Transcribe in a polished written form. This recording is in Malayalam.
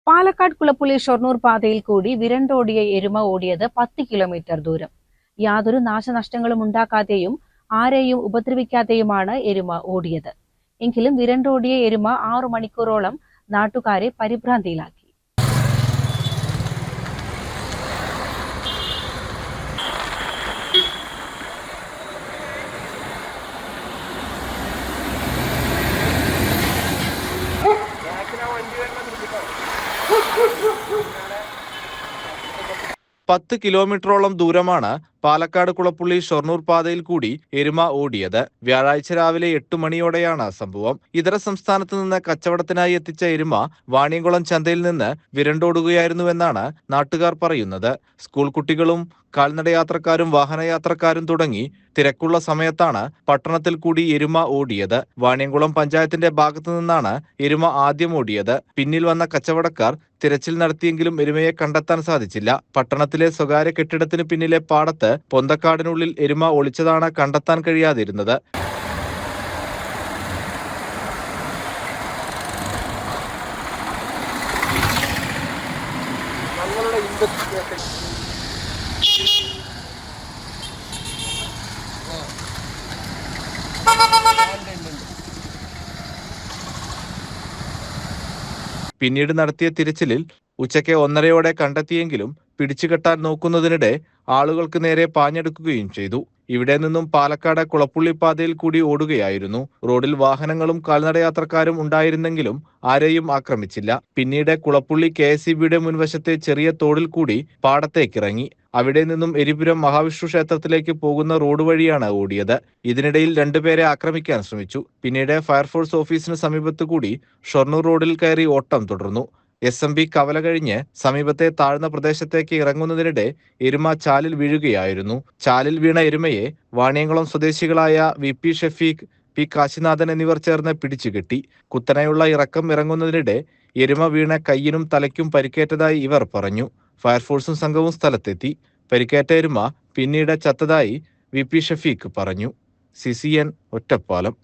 പാലക്കാട് കുളപ്പുള്ളി ഷൊർണൂർ പാതയിൽ കൂടി വിരണ്ടോടിയ എരുമ ഓടിയത് 10 കിലോമീറ്റർ ദൂരം. യാതൊരു നാശനഷ്ടങ്ങളും ഉണ്ടാക്കാതെയും ആരെയും ഉപദ്രവിക്കാതെയുമാണ് എരുമ ഓടിയത്. എങ്കിലും വിരണ്ടോടിയ എരുമ 6 മണിക്കൂറോളം നാട്ടുകാരെ പരിഭ്രാന്തിയിലാക്കി. പത്ത് കിലോമീറ്ററോളം ദൂരമാണ് പാലക്കാട് കുളപ്പുള്ളി ഷൊർണൂർ പാതയിൽ കൂടി എരുമ ഓടിയത്. വ്യാഴാഴ്ച രാവിലെ 8 മണിയോടെയാണ് സംഭവം. ഇതര സംസ്ഥാനത്ത് നിന്ന് കച്ചവടത്തിനായി എത്തിച്ച എരുമ വാണിയംകുളം ചന്തയിൽ നിന്ന് വിരണ്ടോടുകയായിരുന്നുവെന്നാണ് നാട്ടുകാർ പറയുന്നത്. സ്കൂൾ കുട്ടികളും കാൽനടയാത്രക്കാരും വാഹനയാത്രക്കാരും തുടങ്ങി തിരക്കുള്ള സമയത്താണ് പട്ടണത്തിൽ കൂടി എരുമ ഓടിയത്. വാണിയംകുളം പഞ്ചായത്തിന്റെ ഭാഗത്തു നിന്നാണ് എരുമ ആദ്യം ഓടിയത്. പിന്നിൽ വന്ന കച്ചവടക്കാർ തിരച്ചിൽ നടത്തിയെങ്കിലും എരുമയെ കണ്ടെത്താൻ സാധിച്ചില്ല. പട്ടണത്തിലെ സ്വകാര്യ കെട്ടിടത്തിന് പിന്നിലെ പാടത്ത് പൊന്തക്കാടിനുള്ളിൽ എരുമ ഒളിച്ചതാണ് കണ്ടെത്താൻ കഴിയാതിരുന്നത്. പിന്നീട് നടത്തിയ തിരച്ചിലിൽ ഉച്ചയ്ക്ക് 1:30യോടെ കണ്ടെത്തിയെങ്കിലും പിടിച്ചുകെട്ടാൻ നോക്കുന്നതിനിടെ ആളുകൾക്ക് നേരെ പാഞ്ഞെടുക്കുകയും ചെയ്തു. ഇവിടെ നിന്നും പാലക്കാട് കുളപ്പുള്ളി പാതയിൽ കൂടി ഓടുകയായിരുന്നു. റോഡിൽ വാഹനങ്ങളും കാൽനടയാത്രക്കാരും ഉണ്ടായിരുന്നെങ്കിലും ആരെയും ആക്രമിച്ചില്ല. പിന്നീട് കുളപ്പുള്ളി KSEBയുടെ മുൻവശത്തെ ചെറിയ തോടിൽ കൂടി പാടത്തേക്കിറങ്ങി. അവിടെ നിന്നും എരിപുരം മഹാവിഷ്ണു ക്ഷേത്രത്തിലേക്ക് പോകുന്ന റോഡ് വഴിയാണ് ഓടിയത്. ഇതിനിടയിൽ 2 പേരെ ആക്രമിക്കാൻ ശ്രമിച്ചു. പിന്നീട് ഫയർഫോഴ്സ് ഓഫീസിന് സമീപത്തു കൂടി ഷൊർണൂർ റോഡിൽ കയറി ഓട്ടം തുടർന്നു. SMB കവല കഴിഞ്ഞ് സമീപത്തെ താഴ്ന്ന പ്രദേശത്തേക്ക് ഇറങ്ങുന്നതിനിടെ എരുമ ചാലിൽ വീഴുകയായിരുന്നു. ചാലിൽ വീണ എരുമയെ വാണിയംകുളം സ്വദേശികളായ VP ഷഫീഖ്, P കാശിനാഥൻ എന്നിവർ ചേർന്ന് പിടിച്ചുകെട്ടി. കുത്തനെയുള്ള ഇറക്കം ഇറങ്ങുന്നതിനിടെ എരുമ വീണ കയ്യിനും തലയ്ക്കും പരിക്കേറ്റതായി ഇവർ പറഞ്ഞു. ഫയർഫോഴ്സും സംഘവും സ്ഥലത്തെത്തി. പരിക്കേറ്റ എരുമ പിന്നീട് ചത്തതായി VP ഷഫീഖ് പറഞ്ഞു. CCN ഒറ്റപ്പാലം.